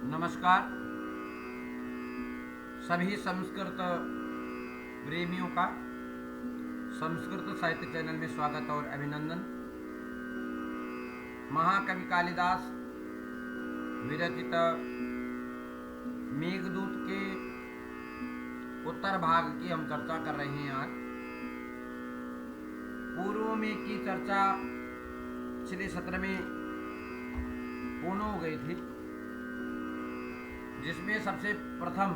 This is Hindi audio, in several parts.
नमस्कार सभी संस्कृत प्रेमियों का संस्कृत साहित्य चैनल में स्वागत और अभिनंदन। महाकवि कालिदास विरचित मेघदूत के उत्तर भाग की हम चर्चा कर रहे हैं। आज पूर्व में की चर्चा पिछले सत्र में पूर्ण हो गई थी, जिसमें सबसे प्रथम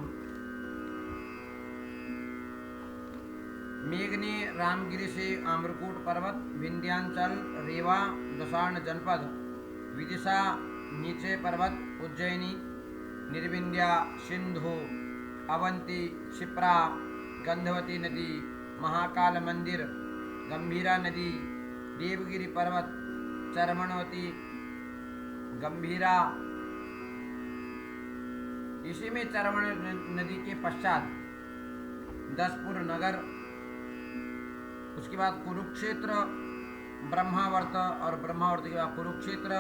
मेघ ने रामगिरी से आम्रकूट पर्वत, विंध्यांचल, रेवा, दशार्ण जनपद, विदिशा, नीचे पर्वत, उज्जैनी, निर्विंध्या, सिंधु, अवंती, शिप्रा, गंधवती नदी, महाकाल मंदिर, गंभीरा नदी, देवगिरी पर्वत, चरमणवती, गंभीरा, इसी में चरमण नदी के पश्चात दसपुर नगर, उसके बाद कुरुक्षेत्र, ब्रह्मावर्त और ब्रह्मावर्त के बाद कुरुक्षेत्र,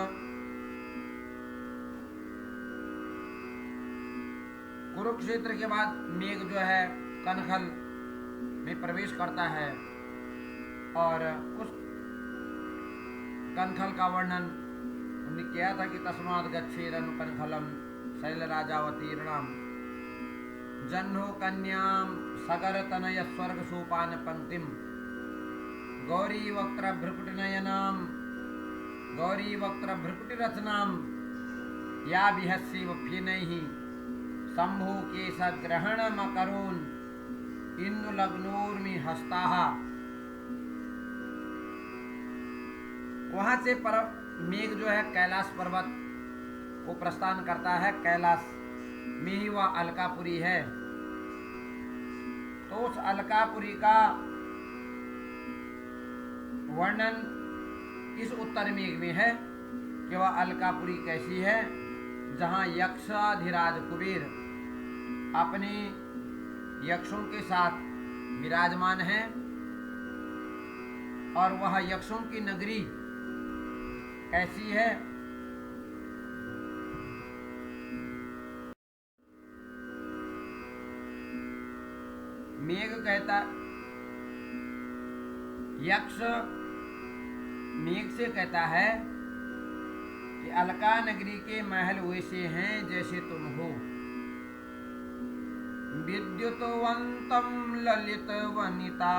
कुरुक्षेत्र के बाद मेघ जो है कनखल में प्रवेश करता है और उस कनखल का वर्णन हमने किया था कि तस्मात् गच्छेदनु कनखलम शैलराजावतीर्णाम जह्नो कन्याम सगर तनय स्वर्ग सोपान पंक्तिम गौरी वक्त्र भ्रुकुट नयनाम गौरी वक्त्र भ्रुकुट रचनाम या विहस्सी वफिनैहि शंभु केश ग्रहण मकरोन इंदु लग्नोर्मि हस्ताः। वहां से मेघ जो है कैलाश पर्वत को प्रस्थान करता है। कैलाश में ही वह अलकापुरी है। तो उस अलकापुरी का वर्णन इस उत्तर मेघ में है कि वह अलकापुरी कैसी है, जहां यक्षाधिराज कुबेर अपने यक्षों के साथ विराजमान है और वह यक्षों की नगरी कैसी है। मेघ कहता, यक्ष मेघ से कहता है कि अलका नगरी के महल वैसे हैं जैसे तुम हो। विद्युतवंतम ललित वनिता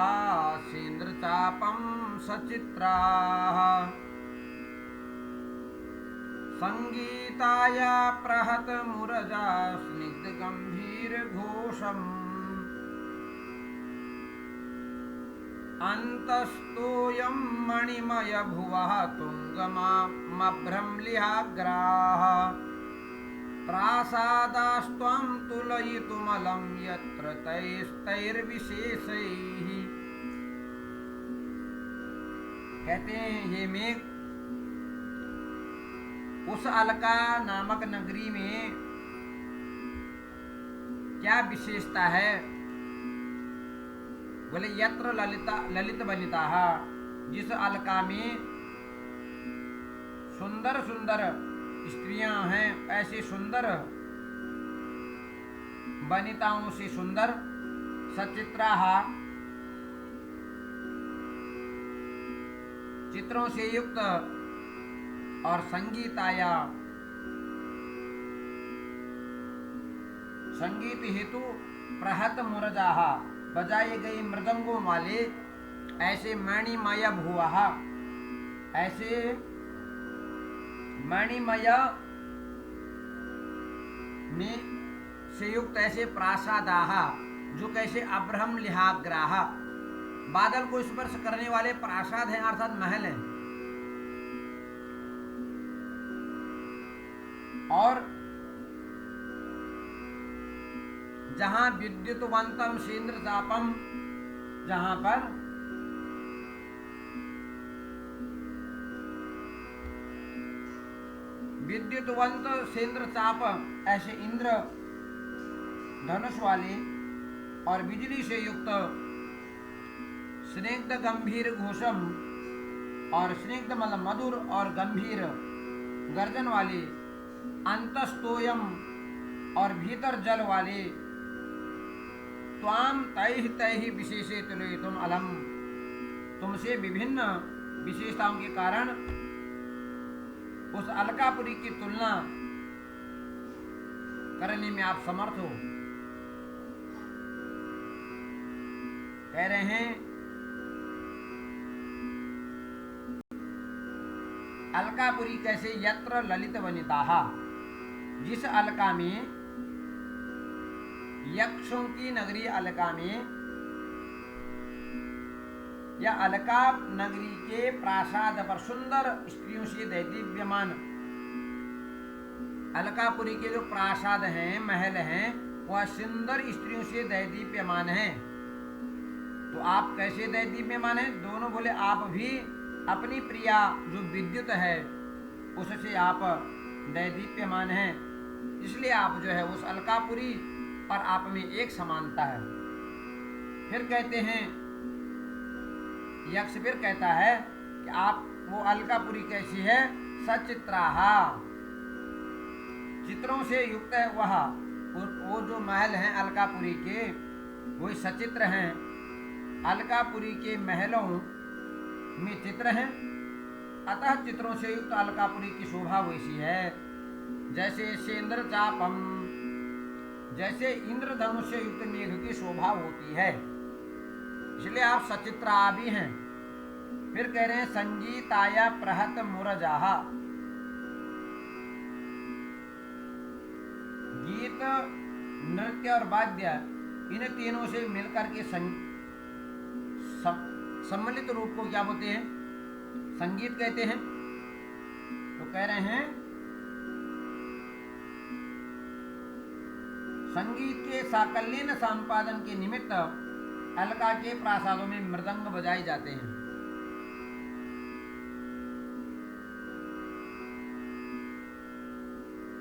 सेन्द्र चापम सचित्रा संगीताया प्रहत मुरजा स्निग्ध गंभीर घोषम अंतस्तोयं मणिमय भुवः तुंगमभ्रमलिहाग्राः प्रासादास्त्वं तुलयितुमलं यत्र तैस्तैर्विशेषैः। कहते हैं ये मेघ उस अलका नामक नगरी में क्या विशेषता है। बोले यत्र ललित वनिता, जिस अलका में सुंदर सुंदर स्त्रियां हैं, ऐसी सुंदर वनिताओं से सुंदर, सचित्रा चित्रों से युक्त और संगीताया संगीत हेतु प्रहत मुरजा बजाए गए मृदंगों वाले, ऐसे मणिमय भुवः, ऐसे मणिमय में से युक्त ऐसे प्रासादाः, जो कैसे अब्रह्म लिहाग्राः, बादल को स्पर्श करने वाले प्रासाद हैं, अर्थात महल हैं। और जहां विद्युतवंतम सेन्द्र चापम, जहां पर विद्युतवंत सेन्द्र चाप, ऐसे इंद्र धनुष वाले और बिजली से युक्त स्निग्ध गंभीर घोषम, और स्निग्ध मतलब मधुर और गंभीर गर्जन वाली अंतस्तोयम और भीतर जल वाले त्वाम तैहि तैहि विशेषे तुलयितुम अलम, तुमसे विभिन्न विशेषताओं के कारण उस अलकापुरी की तुलना करने में आप समर्थ हो। कह रहे हैं अलकापुरी कैसे, यत्र ललित वनिताः, जिस अलका में, यक्षों की नगरी अलका में, या अलका नगरी के प्रासाद पर सुंदर स्त्रियों से दैदीप्यमान, अलकापुरी के जो प्रासाद हैं, महल हैं, वह सुंदर स्त्रियों से दैदीप्यमान हैं। तो आप कैसे दैदीप्यमान हैं? दोनों बोले आप भी अपनी प्रिया जो विद्युत है उससे आप दैदीप्यमान हैं, इसलिए आप जो है उस अलकापुरी पर आप में एक समानता है। फिर कहते हैं यक्ष, फिर कहता है कि आप वो अलकापुरी कैसी है? सचित्राहा, चित्रों से युक्त है वह, वो जो महल हैं अलकापुरी के वही सचित्र हैं। अलकापुरी के महलों में चित्र हैं, अतः चित्रों से युक्त अलकापुरी की शोभा वैसी है जैसे सेंद्र चापम, जैसे इंद्रधनुष से युक्त मेघ की शोभा होती है, इसलिए आप सचित्रा भी हैं। फिर कह रहे हैं संगीताया प्रहत मुरजाहा, गीत, नृत्य और वाद्य इन तीनों से मिलकर के सम्मिलित रूप को क्या बोलते हैं? संगीत कहते हैं। तो कह रहे हैं संगीत के साकल्यन संपादन के निमित्त अलका के प्रासादों में मृदंग बजाए जाते हैं।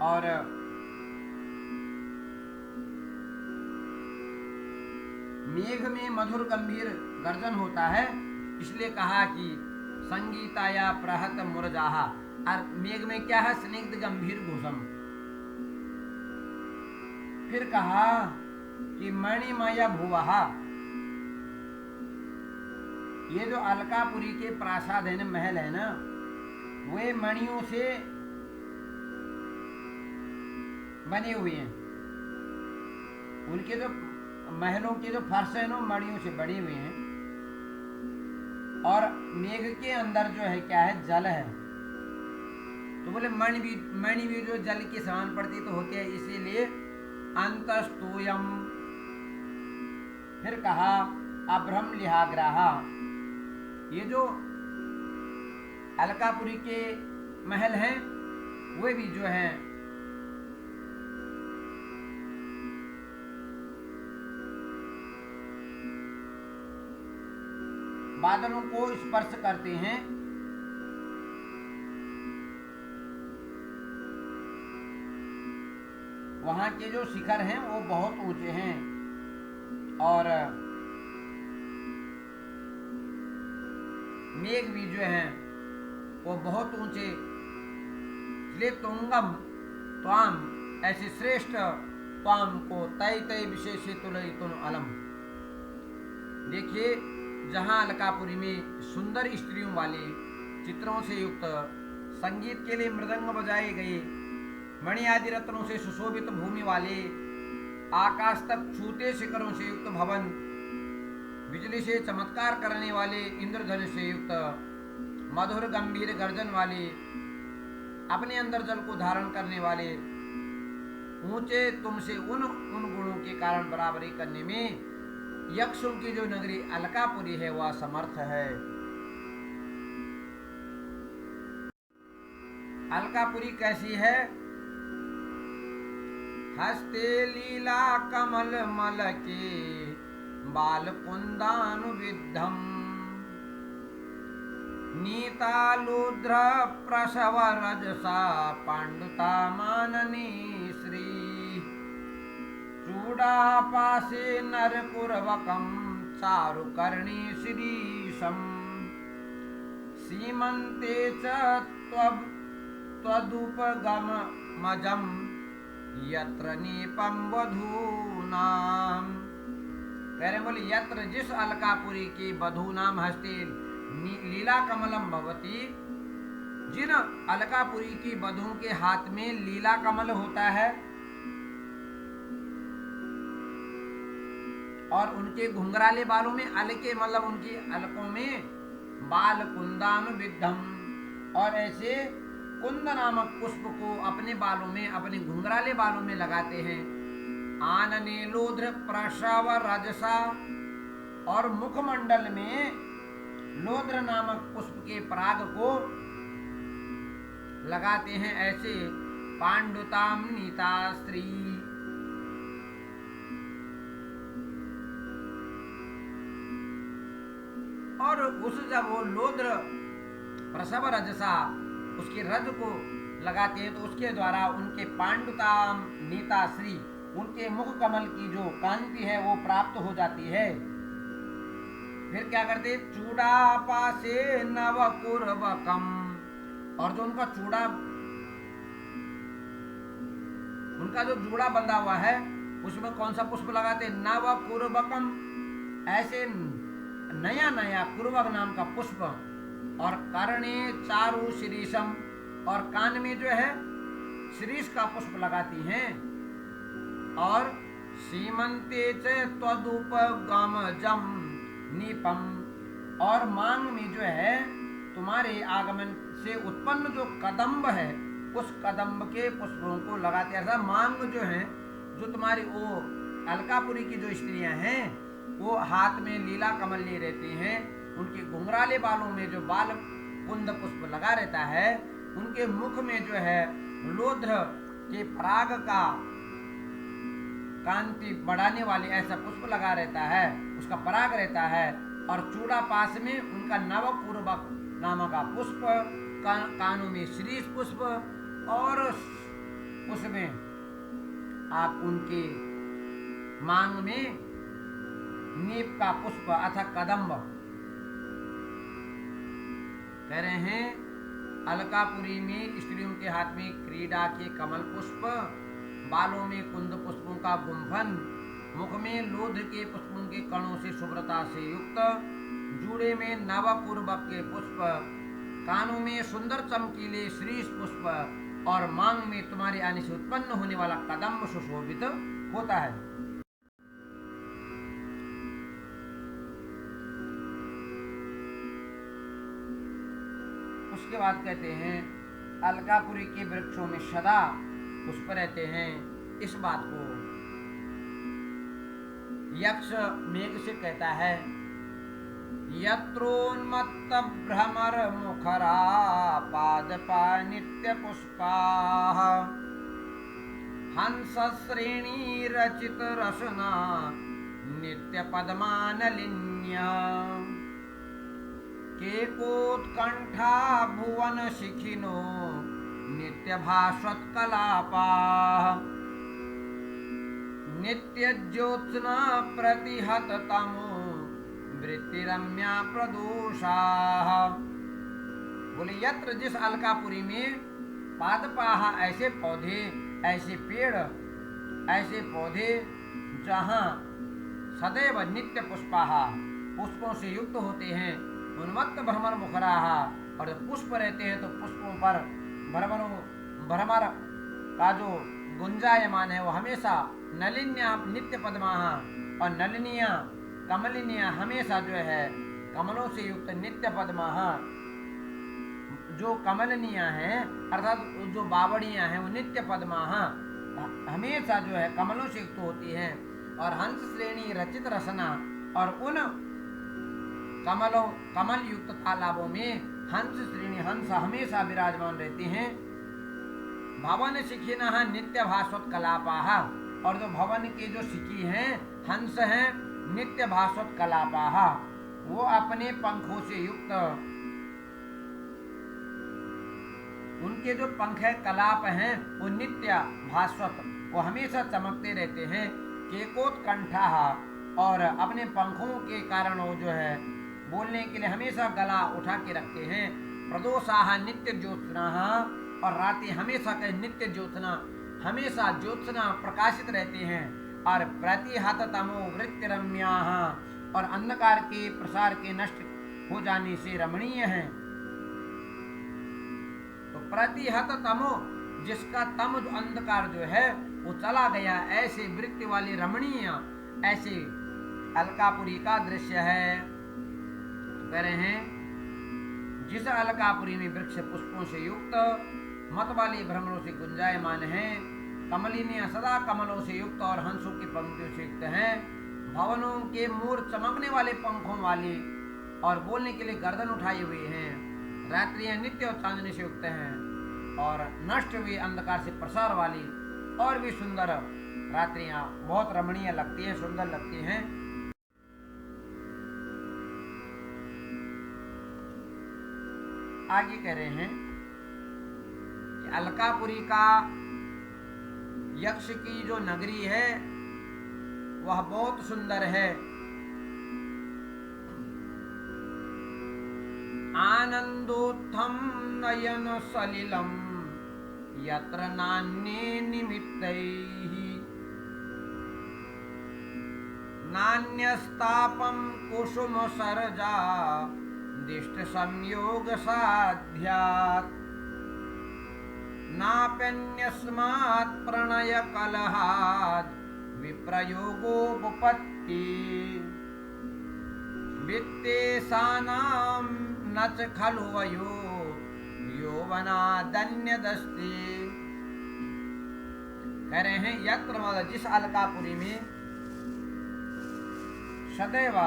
और मेघ में मधुर गंभीर गर्जन होता है, इसलिए कहा कि संगीताया प्रहत मुरजाहा, और मेघ में क्या है? स्निग्ध गंभीर घोषम। फिर कहा कि मणिमय भुवहा, ये जो अलकापुरी के प्रासाद है ना, महल है ना, वे मणियों से बने हुए हैं। उनके जो महलों के जो फर्श है ना मणियों से बने हुए हैं। और मेघ के अंदर जो है क्या है? जल है। तो बोले मणि भी जो जल के समान पड़ती तो होती है, इसीलिए अंतस्तूयम। फिर कहा अभ्रम लिहाग्राहा, ये जो अलकापुरी के महल हैं वे भी जो हैं बादलों को स्पर्श करते हैं। वहां के जो शिखर हैं वो बहुत ऊंचे हैं और मेघ भी जो हैं वो बहुत ऊंचे, इसलिए तुंगम त्वाम, ऐसे श्रेष्ठ त्वाम को तय तय विशेष तुलयितुम अलम। देखिए जहाँ अलकापुरी में सुंदर स्त्रियों वाले चित्रों से युक्त, संगीत के लिए मृदंग बजाए गए, मणि आदि रत्नों से सुशोभित भूमि वाले, आकाश तक छूते शिखरों से युक्त भवन, बिजली से चमत्कार करने वाले इंद्रधनुष से युक्त, मधुर गंभीर गर्जन वाले, अपने अंदर जल को धारण करने वाले, ऊंचे तुमसे उन गुणों के कारण बराबरी करने में यक्षों की जो नगरी अलकापुरी है वह समर्थ है। अलकापुरी कैसी है? हस्ते लीला कमल मल के बाल कुंदानुविद्धम, नीतालुद्र प्रसव रजसा पांडुता माननी श्री, चूड़ापासे नरकुरवकं चारुकर्णी शिरीषं, सीमन्ते च त्वदुपगमजं यत्र नीपम वधूनाम। कह रहे बोले यत्र जिस अलकापुरी की वधूनाम हस्ते लीला कमलम भवती, जिन अलकापुरी की वधुओं के हाथ में लीला कमल होता है और उनके घुंघराले बालों में अलके मतलब उनकी अलकों में बाल कुंदानु विद्धम, और ऐसे कुंद नामक पुष्प को अपने बालों में अपने घुंघराले बालों में लगाते हैं। आनने लोध्र प्रसव रजसा, और मुखमंडल में लोध्र नामक पुष्प के पराग को लगाते हैं। ऐसे पांडुताम नीता स्त्री, और उस जब वो लोध्र प्रसव रजसा उसके रज को लगाते हैं तो उसके द्वारा उनके पांडुताम नीता श्री, उनके मुख कमल की जो कांति है वो प्राप्त हो जाती है। फिर क्या करते, चूड़ा पासे नव कुर्बकम, और जो उनका चूड़ा, उनका जो जूड़ा बंधा हुआ है उसमें कौन सा पुष्प लगाते, नव कुर्बकम, ऐसे नया नया कुर्बक नाम का पुष्प, और कर्णे चारु शिरीषम, और कान में जो है शिरीष का पुष्प लगाती हैं। और सीमंते च त्वदुप गमजम नीपम, और मांग में जो है तुम्हारे आगमन से उत्पन्न जो कदम्ब है उस कदम्ब के पुष्पों को लगाते हैं। ऐसा मांग जो है, जो तुम्हारी वो अलकापुरी की जो स्त्रियां हैं वो हाथ में लीला कमल लिए रहती हैं, उनके घुंघराले बालों में जो बाल कुंद पुष्प लगा रहता है, उनके मुख में जो है लोध्र के पराग का कांति बढ़ाने वाले ऐसा पुष्प लगा रहता है, उसका पराग रहता है। और चूड़ा पास में उनका नवपूर्वक नाम का पुष्प, कानों में श्रीष पुष्प, और उसमें आप उनके मांग में नीप का पुष्प अथा कदम्ब। कह रहे हैं अलकापुरी में स्त्रियों के हाथ में क्रीडा के कमल पुष्प, बालों में कुंद पुष्पों का गुंफन, मुख में लोध के पुष्पों के कणों से शुभ्रता से युक्त, जूड़े में नवपूर्वक के पुष्प, कानों में सुंदर चमकीले श्रीष पुष्प, और मांग में तुम्हारे आने से उत्पन्न होने वाला कदम्ब सुशोभित होता है। उसके बाद कहते हैं अलकापुरी के वृक्षों में सदा पुष्प रहते हैं। इस बात को यक्ष मेघ से कहता है, यत्रोन्मत्त भ्रमर मुखरा पादपा नित्य पुष्पा हंस श्रेणी रचित रसना नित्य पद्मानलिन्या केकोत्कंठा भुवन शिखिनो नित्य भास्वत कलापा नित्य ज्योत्स्ना प्रतिहत तमो वृत्तिरम्या प्रदोषा। बोले यत्र जिस अलकापुरी में पादपाहा ऐसे पौधे, ऐसे पेड़, ऐसे पौधे जहाँ सदैव नित्य पुष्पाहा पुष्पों से युक्त होते हैं, उन्मत्त भ्रमर मुखराहा, और जब पुष्प रहते हैं तो पुष्पों पर भ्रमर का जो गुंजायमान है वो हमेशा नलिन्या नित्य पद्माहा, और नलिनिया कमलिनिया हमेशा जो है कमलों से युक्त नित्य पद्माहा, जो कमलनिया हैं अर्थात जो बावड़ियां हैं वो नित्य पद्माहा हमेशा जो है कमलों से युक्त होती हैं। और हंस श्रेणी रचित रसना, और उन कमल युक्त तालाबों में हंस श्रेणी हंस हमेशा विराजमान रहते हैं। भवन शिखिना नित्य भास्वत कलापाहा, और जो भवन के जो शिखी हैं हंस हैं नित्य भास्वत कलापाहा, वो अपने पंखों से युक्त, उनके जो पंख है कलाप हैं वो नित्य भास्वत, वो हमेशा चमकते रहते हैं। केकोत्कंठा, और अपने पंखों के कारण वो जो है बोलने के लिए हमेशा गला उठा के रखते हैं। प्रदोषाहा नित्य ज्योत्सना, और रातें हमेशा के नित्य ज्योत्सना हमेशा ज्योत्सना प्रकाशित रहते हैं और प्रतिहत तमो वृत्तिरम्या और अंधकार के प्रसार के नष्ट हो जाने से रमणीय हैं। तो प्रतिहत तमो, जिसका तम जो अंधकार जो है वो चला गया, ऐसे वृत्ति वाली रमणीय ऐसे अलकापुरी का दृश्य है। कह रहे हैं जिस अलकापुरी में वृक्ष पुष्पों से युक्त मत वाले भ्रमरों से गुंजायमान है, कमलिनियां सदा कमलों से युक्त और हंसों की पंक्तियों से युक्त हैं, भवनों के मोर चमकने वाले पंखों वाले और बोलने के लिए गर्दन उठाए हुए हैं, रात्रियां नित्य और चांदनी से युक्त हैं और नष्ट हुए अंधकार से प्रसार वाली और भी सुंदर रात्रियां बहुत रमणीय लगती हैं, सुंदर लगती हैं। आगे कह रहे हैं कि अलकापुरी का यक्ष की जो नगरी है वह बहुत सुंदर है। आनंदोत्थम नयन सलिलम यत्र नान्ये निमित्तैः नान्यस्तापम कुसुम सरजा दिष्ट संयोग साध्यात् नाप्यन्यस्मात् प्रणय कलहात् विप्रयोगोपपत्ति वित्तेशानां न च खलु वयो यौवनादन्यदस्ति। कह रहे हैं यत्र मतलब जिस अलकापुरी में सदैव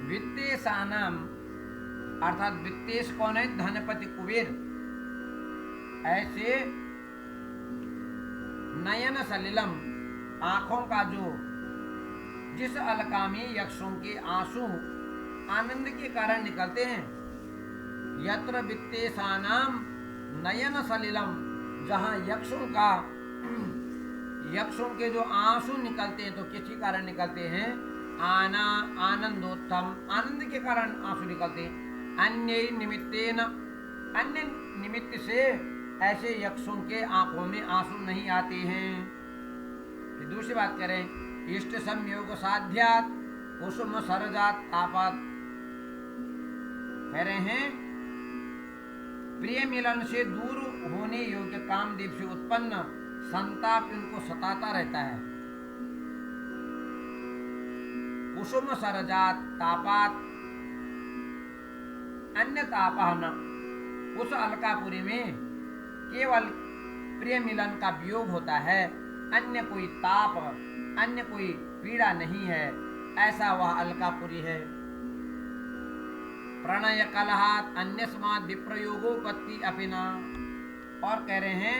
वित्तेशानाम अर्थात वित्तेश कौन है? धनपति कुबेर। ऐसे नयन सलिलम आंखों का जो जिस अलका में यक्षों के आंसू आनंद के कारण निकलते हैं, यत्र वित्तेशानाम नयन सलिलम, जहाँ यक्षों के जो आंसू निकलते हैं तो किसी कारण निकलते हैं? आनंदोत्तम, आनंद के कारण आंसू निकलते हैं। अन्य निमित्तेन, अन्य निमित्त से ऐसे यक्षों के आंखों में आंसू नहीं आते हैं। फिर दूसरी बात करें, इष्ट संयोग साध्यात कुसुम सरजात तापात। कह रहे हैं प्रिय मिलन से दूर होने योग्य कामदेव से उत्पन्न संताप इनको सताता रहता है। कुसुम सरजात तापात अन्य तापहन, उस अलकापुरी में केवल प्रिय मिलन का वियोग होता है, अन्य कोई ताप, अन्य कोई पीड़ा नहीं है, ऐसा वह अलकापुरी है। प्रणय कलहात अन्यस्मात् विप्रयोगोपत्ति अपिना। और कह रहे हैं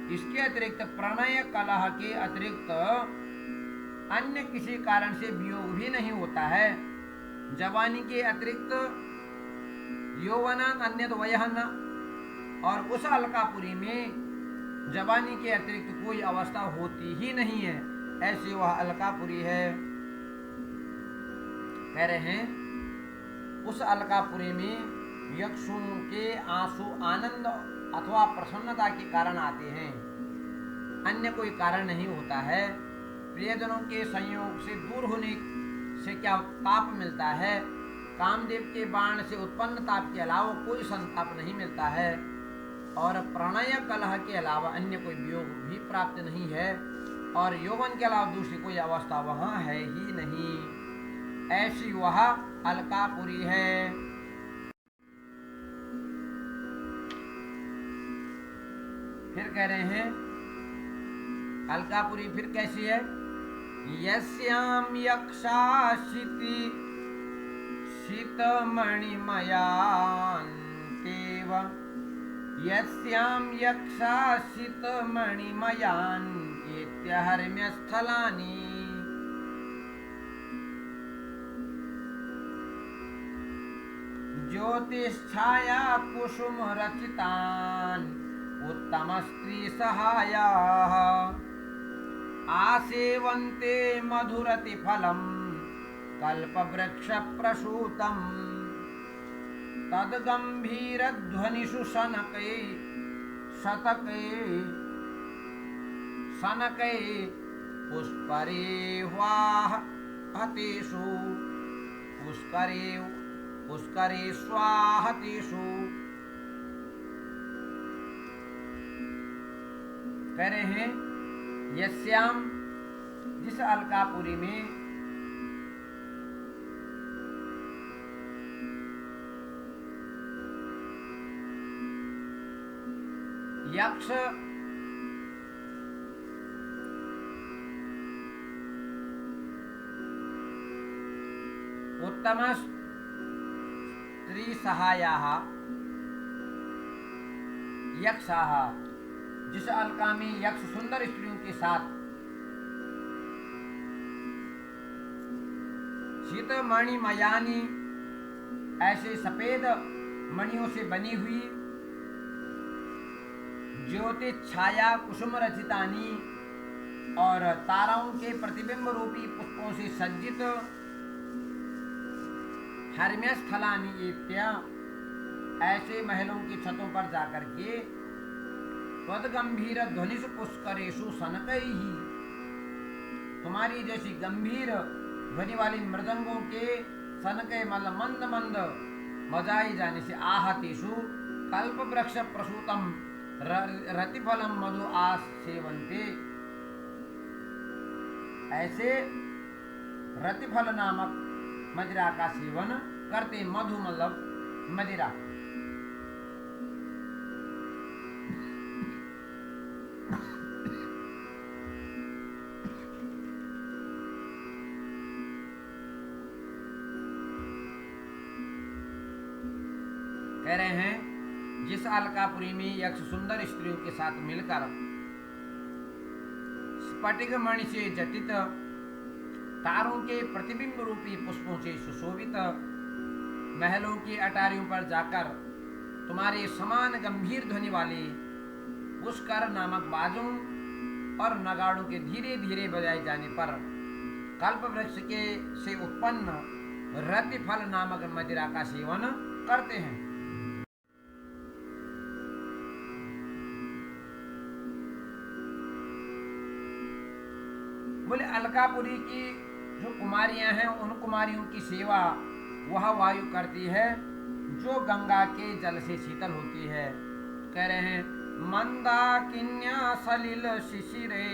इसके अतिरिक्त प्रणय कलह के अतिरिक्त अन्य किसी कारण से वियोग भी नहीं होता है। जवानी के अतिरिक्त यौवनान अन्यत वयहन, और उस अलकापुरी में जवानी के अतिरिक्त कोई अवस्था होती ही नहीं है, ऐसी वह अलकापुरी है। कह रहे हैं उस अलकापुरी में यक्षों के आंसू आनंद अथवा प्रसन्नता के कारण आते हैं, अन्य कोई कारण नहीं होता है। प्रियजनों के संयोग से दूर होने से क्या ताप मिलता है? कामदेव के बाण से उत्पन्न ताप के अलावा कोई संताप नहीं मिलता है, और प्रणय कलह के अलावा अन्य कोई वियोग भी प्राप्त नहीं है, और यौवन के अलावा दूसरी कोई अवस्था वहाँ है ही नहीं। ऐसी वह अलकापुरी है। फिर कह रहे हैं अलकापुरी फिर कैसी है? यस्याम यक्षाशिति शीतमणिमयान्तेव, यस्याम यक्षाशितमणिमयान् एत्यहर्म्यस्थलानि। ज्योतिष्छाया कुसुम रचितान् उत्तम स्त्री सहायाः आसेवन्ते मधुरति फलम कल्पवृक्ष प्रसूतम। तद्गम्भीरध्वनिषु शनकै शतकै शनकै पुष्करेष्वाहतेषु पुष्करेष्वाहतेषु। कह रहे हैं यस्याम जिस अलकापुरी में यक्ष उत्तम स्त्री सहायाः यक्षाः, जिस अलका में यक्ष सुंदर स्त्रियों के साथ शीतमणिमयानी ऐसे सफेद मणियों से बनी हुई ज्योति छाया कुसुम रचितानी और ताराओं के प्रतिबिंब रूपी पुष्पों से सज्जित हर्म्यस्थलानी इत्या ऐसे महलों की छतों पर जाकर के त्वद्गंभीर ध्वनिषु पुष्करेषु शनकैः, तुम्हारी जैसी गंभीर ध्वनि वाली मृदंगों के शनकै मतलब मंद मंद बजाई जाने से आहतेषु कल्प वृक्ष प्रसूतम रतिफलम मधु आस सेवन्ते, ऐसे रतिफल नामक मदिरा का सेवन करते। मधु मतलब मदिरा। कह रहे हैं जिस अलकापुरी में यक्ष सुंदर स्त्रियों के साथ मिलकर स्फटिक मणि से जटित तारों के प्रतिबिंब रूपी पुष्पों से सुशोभित महलों की अटारियों पर जाकर तुम्हारे समान गंभीर ध्वनि वाले पुष्कर नामक बाजों और नगाड़ों के धीरे धीरे बजाए जाने पर कल्प वृक्ष के से उत्पन्न रतिफल नामक मदिरा का सेवन करते हैं। बोले अलकापुरी की जो कुमारियां हैं उन कुमारियों की सेवा वह वायु करती है जो गंगा के जल से शीतल होती है। कह रहे हैं मंदाकिन्या सलिल शिशिरे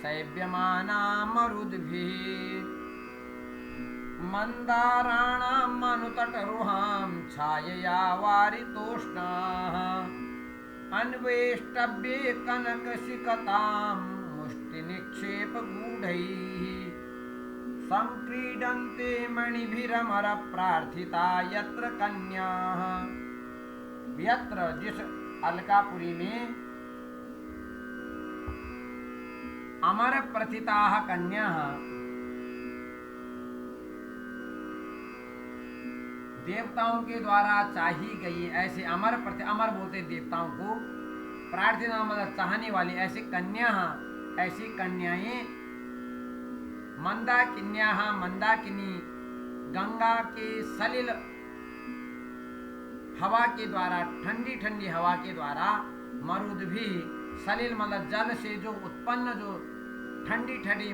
सैव्यमाना मरुद्भिः मंदाराणां मनुतटरुहां छायया वारितोष्णाः अन्वेष्टव्ये कनकशिखतां मुष्टिनिक्षेप गूढैः संक्रीडन्ते मणिभिरमर प्रार्थिता यत्र कन्याः। यत्र जिस अलकापुरी में अमर प्रथिताः कन्याः देवताओं के द्वारा चाही गई, ऐसे अमर बोलते देवताओं को, प्रार्थना मतलब चाहने वाली ऐसी कन्या, ऐसी कन्याएं मंदाकिन्याः मंदाकिनी गंगा के सलिल हवा के द्वारा, ठंडी ठंडी हवा के द्वारा, मरुद भी सलिल मतलब जल से जो उत्पन्न जो ठंडी ठंडी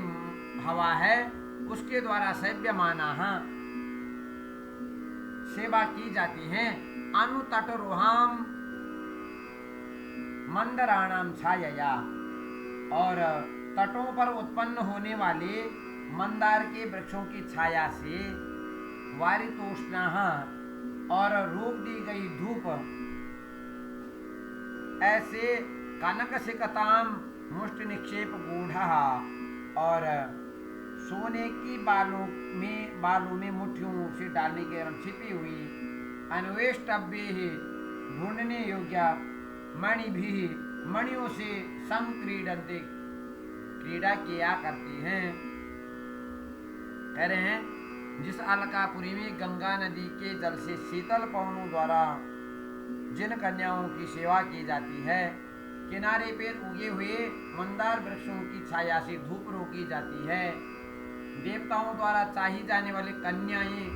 हवा है उसके द्वारा सेव्यमाना सेवा की जाती है। अनुतटरुहाम मंदराणाम छायया, और तटों पर उत्पन्न होने वाले मंदार के वृक्षों की छाया से वारितोष्णाः, और रोक दी गई धूप ऐसे कनकशिखताम मुष्टि निक्षेप गूढ़ः, और सोने की बालों में मुट्ठियों से डालने के कारण छिपी हुई, अन्वेष्टव्ये ढूंढने योग्य, मणि भी मणियों से संक्रीडन्ते क्रीड़ा किया करती हैं। कह रहे हैं जिस अलकापुरी में गंगा नदी के जल से शीतल पवनों द्वारा जिन कन्याओं की सेवा की जाती है, किनारे पर उगे हुए मंदार वृक्षों की छाया से धूप रोकी जाती है, देवताओं द्वारा चाही जाने वाली कन्याएं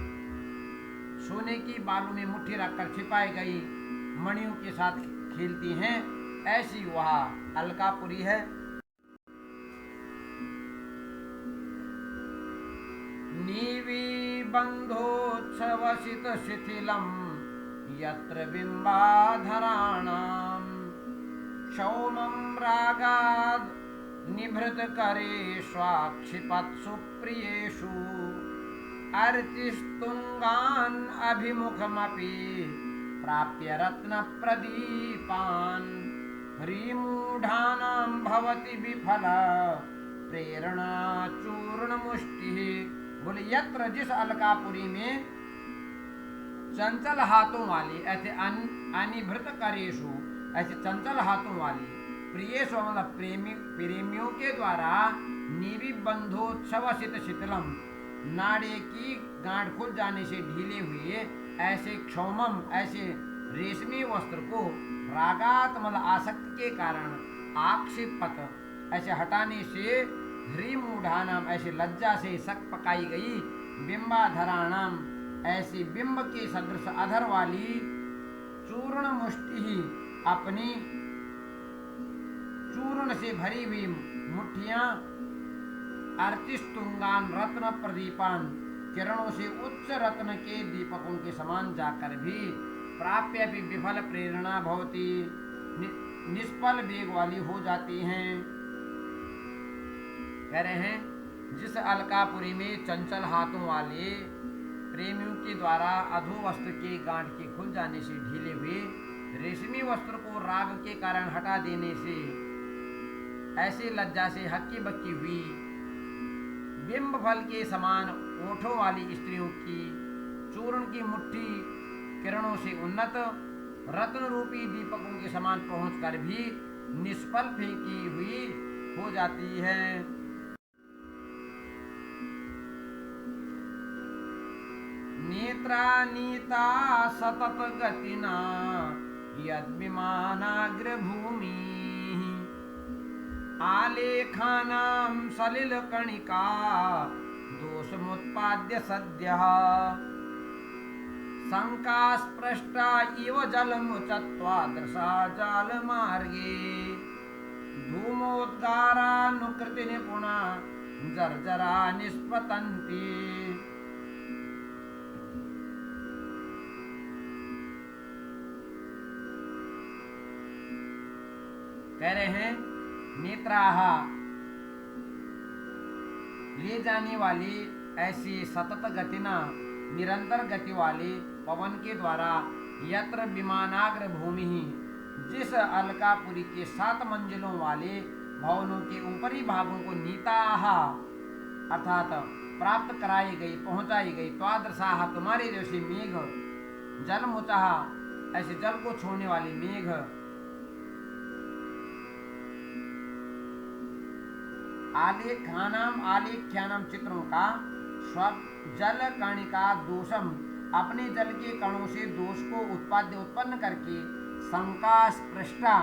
सोने की बालू में मुट्ठी रखकर छिपाई गई मणियों के साथ खेलती हैं, ऐसी वह अलकापुरी है। नीवी बंधोत्सवसित शिथिलम यत्र बिंबाधराणाम क्षौमं रागाद निभृत करे स्वाक्षिपत्सु प्रियेषु अर्चिस्तुंगान अभिमुखमपि प्राप्य रत्न प्रदीपान ह्रीमूढ़ानां भवति विफल प्रेरणा चूर्ण मुष्टि। बोले यत्र जिस अलकापुरी में चंचल हाथों वाली ऐसे अनिभृत करेशु ऐसे चंचल हाथों वाली प्रियेशु मतलब प्रेमियों के द्वारा निवि बंधोत्सवसित शिथिलम नाड़े की गांठ खुल जाने से ढीले हुए ऐसे क्षौमम ऐसे रेशमी वस्त्र को रागात मतलब आसक्ति के कारण आक्षेपत ऐसे हटाने से ह्रीमूढ़ानाम ऐसे लज्जा से सक पकाई गई बिंबाधराणाम ऐसी बिंब के सदृश अधर वाली चूर्ण मुष्टि ही अपनी चूर्ण से भरी हुई मुट्ठियां अर्चिस्तुंगान रत्न प्रदीपान किरणों से उच्च रत्न के दीपकों के समान जाकर भी प्राप्य भी विफल प्रेरणा भवती निष्फल वेग वाली हो जाती हैं। कह रहे हैं जिस अलकापुरी में चंचल हाथों वाले प्रेमियों के द्वारा अधो वस्त्र के गांठ के खुल जाने से ढीले हुए रेशमी वस्त्र को राग के कारण हटा देने से ऐसे लज्जा से हक्की बक्की हुई बिंब फल के समान ओठों वाली स्त्रियों की चूर्ण की मुट्ठी किरणों से उन्नत रत्न रूपी दीपकों के समान पहुंचकर भी निष्फल फेंकी हुई हो जाती है। नेत्रानीता सतत गतिना यद्विमानाग्रभूमि आलेखानां सलिल कणिका दोषमुत्पाद्य सद्यः शंकास्पृष्टा इव जलमुचत्वा दृशा जालमार्गे धूमोद्गारानुकृति निपुणा जर्जरा निष्पतन्ति। कह रहे हैं नेत्राह ले जाने वाली ऐसी सतत गतिना निरंतर गति वाली पवन के द्वारा यत्र विमानाग्र भूमि जिस अलकापुरी के 7 मंजिलों वाले भवनों के ऊपरी भागों को नीताह अर्थात प्राप्त कराई गई पहुंचाई गई त्वादृशाह तुम्हारे जैसे मेघ जलमुचाह ऐसे जल को छोड़ने वाली मेघ आलेख्यानाम चित्रों का स्व जल कणिका दोषम अपने जल के कणों से दोष को उत्पन्न करके शंका स्पृष्टा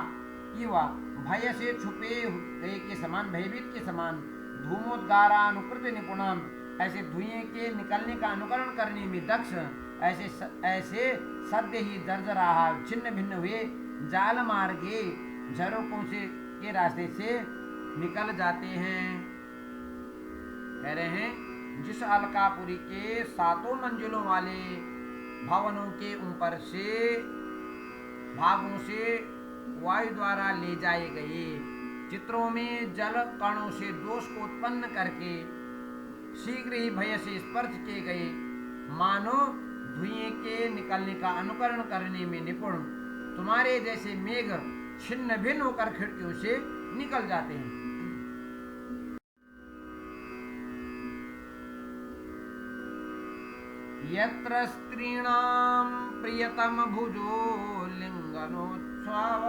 इवा भय से छुपे गए के समान भयभीत के समान धूमोद्गारानुकृत निपुणम ऐसे धुएं के निकलने का अनुकरण करने में दक्ष ऐसे सद्य ही जर्जराहा छिन्न भिन्न हुए जाल मार्गे झरोकों से के रास्ते से निकल जाते हैं। कह रहे हैं जिस अलकापुरी के 7 मंजिलों वाले भवनों के ऊपर से भागों से वायु द्वारा ले जाए गए चित्रों में जल कणों से दोष को उत्पन्न करके शीघ्र ही भय से स्पर्श किए गए मानो धुएं के निकलने का अनुकरण करने में निपुण तुम्हारे जैसे मेघ छिन्न भिन्न होकर खिड़कियों से निकल जाते हैं। यत्र स्त्रीणां प्रियतम भुजो लिंगनोत्सव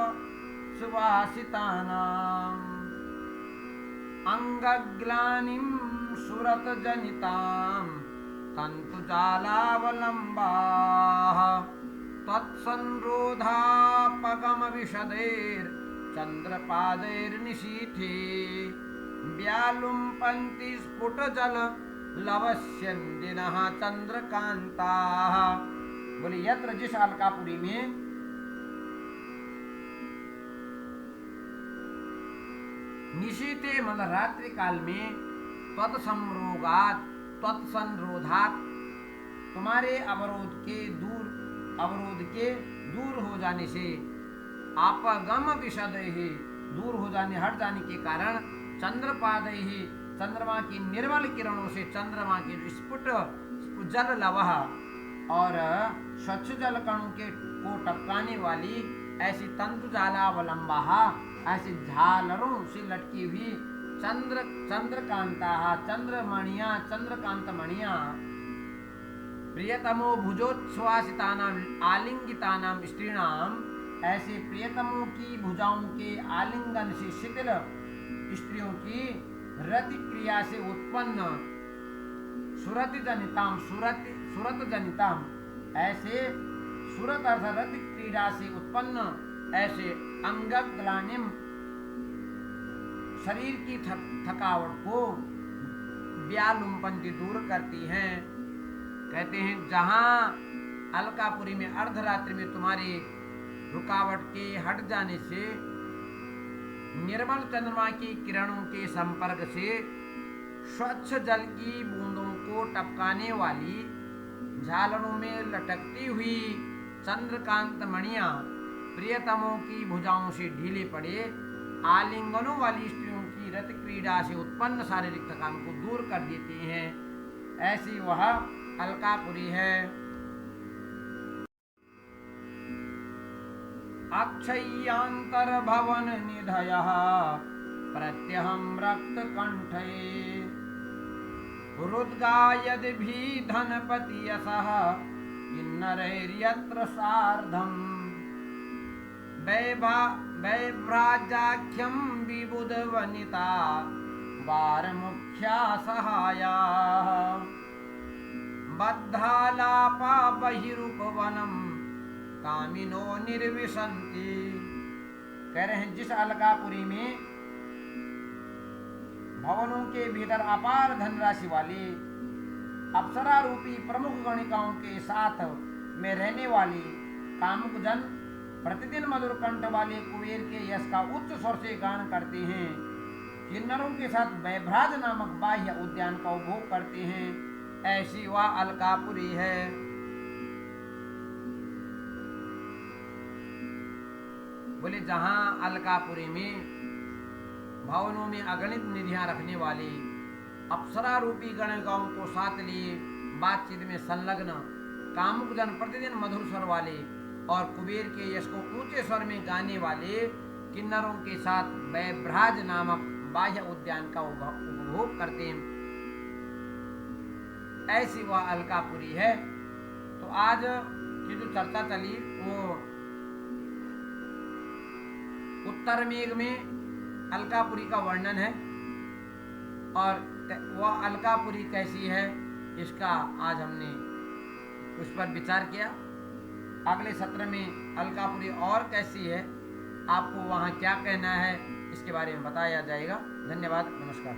सुवासितानां अंगग्लानिं सुरत जनितां तन्तुजालावलम्बाः तत्संरोधापगम विशदैर् चंद्रपादैर्निशीथे व्यालुम्पन्ति स्फुटजल लवस्यन्दिनः चन्द्रकान्ताः बोले यत्र जिस अलकापुरी में निशीते मतलब रात्रि काल में त्वत्संरोगात त्वत्संरोधात तुम्हारे अवरोध के दूर हो जाने से आपगम विशद ही दूर हो जाने हट जाने के कारण चंद्रपाद ही चंद्रमा की निर्मल किरणों से चंद्रमा के स्फुट जल लवह और स्वच्छ जल कणों के को टपकाने वाली ऐसी तंतुजालावलंबा ऐसी झालरों से लटकी हुई चंद्रकांता चंद्रकांतमणिया प्रियतमो भुजोच्छ्वासितानाम आलिंगितानाम स्त्रीणाम ऐसे प्रियतमों की भुजाओं के आलिंगन से शिथिल स्त्रियों की रति क्रिया से उत्पन्न सुरत जनिताम ऐसे सुरत अर्थ रति क्रीड़ा से उत्पन्न ऐसे अंगग्लानिम शरीर की थकावट को व्यालुम्पंती दूर करती हैं। कहते हैं जहां अलकापुरी में अर्धरात्रि में तुम्हारी रुकावट के हट जाने से निर्मल चंद्रमा की किरणों के संपर्क से स्वच्छ जल की बूंदों को टपकाने वाली झालरों में लटकती हुई चंद्रकांत मणियां प्रियतमों की भुजाओं से ढीले पड़े आलिंगनों वाली स्त्रियों की रत क्रीड़ा से उत्पन्न शारीरिक थकान को दूर कर देती हैं। ऐसी वह अलकापुरी है। अक्षय्यांतर भवन निधयः प्रत्यहं रक्त कंठे रुद्गायद्भि धनपति यशः किन्नरैर्यत्र सार्धम् वैभ्राजाख्यं विबुध वनिता वारमुख्या सहायाः बद्धालापा बहिरूपवनम कामिनो निर्विशन्ति। कह रहे हैं जिस अलकापुरी में भवनों के भीतर अपार धनराशि वाली अप्सरा रूपी प्रमुख गणिकाओं के साथ में रहने वाली कामुक जन प्रतिदिन मधुर कंठ वाले कुबेर के यश का उच्च स्वर से गान करते हैं, किन्नरों के साथ वैभ्राज नामक बाह्य उद्यान का उपभोग करते हैं। ऐसी वह अलकापुरी है। बोले जहां अलकापुरी में भवनों में अगणित निधियां रखने वाली अप्सरा रूपी गणिकाओं को साथ लिए बातचीत में संलग्न कामुक जन प्रतिदिन मधुर स्वर वाले और कुबेर के यश को ऊंचे स्वर में गाने वाले किन्नरों के साथ वैभ्राज नामक बाह्य उद्यान का उपभोग करते हैं। ऐसी वह अलकापुरी है। तो आज की जो चर्चा चली वो उत्तर मेघ में अलकापुरी का वर्णन है और वह अलकापुरी कैसी है इसका आज हमने उस पर विचार किया। अगले सत्र में अलकापुरी और कैसी है, आपको वहाँ क्या कहना है, इसके बारे में बताया जाएगा। धन्यवाद, नमस्कार।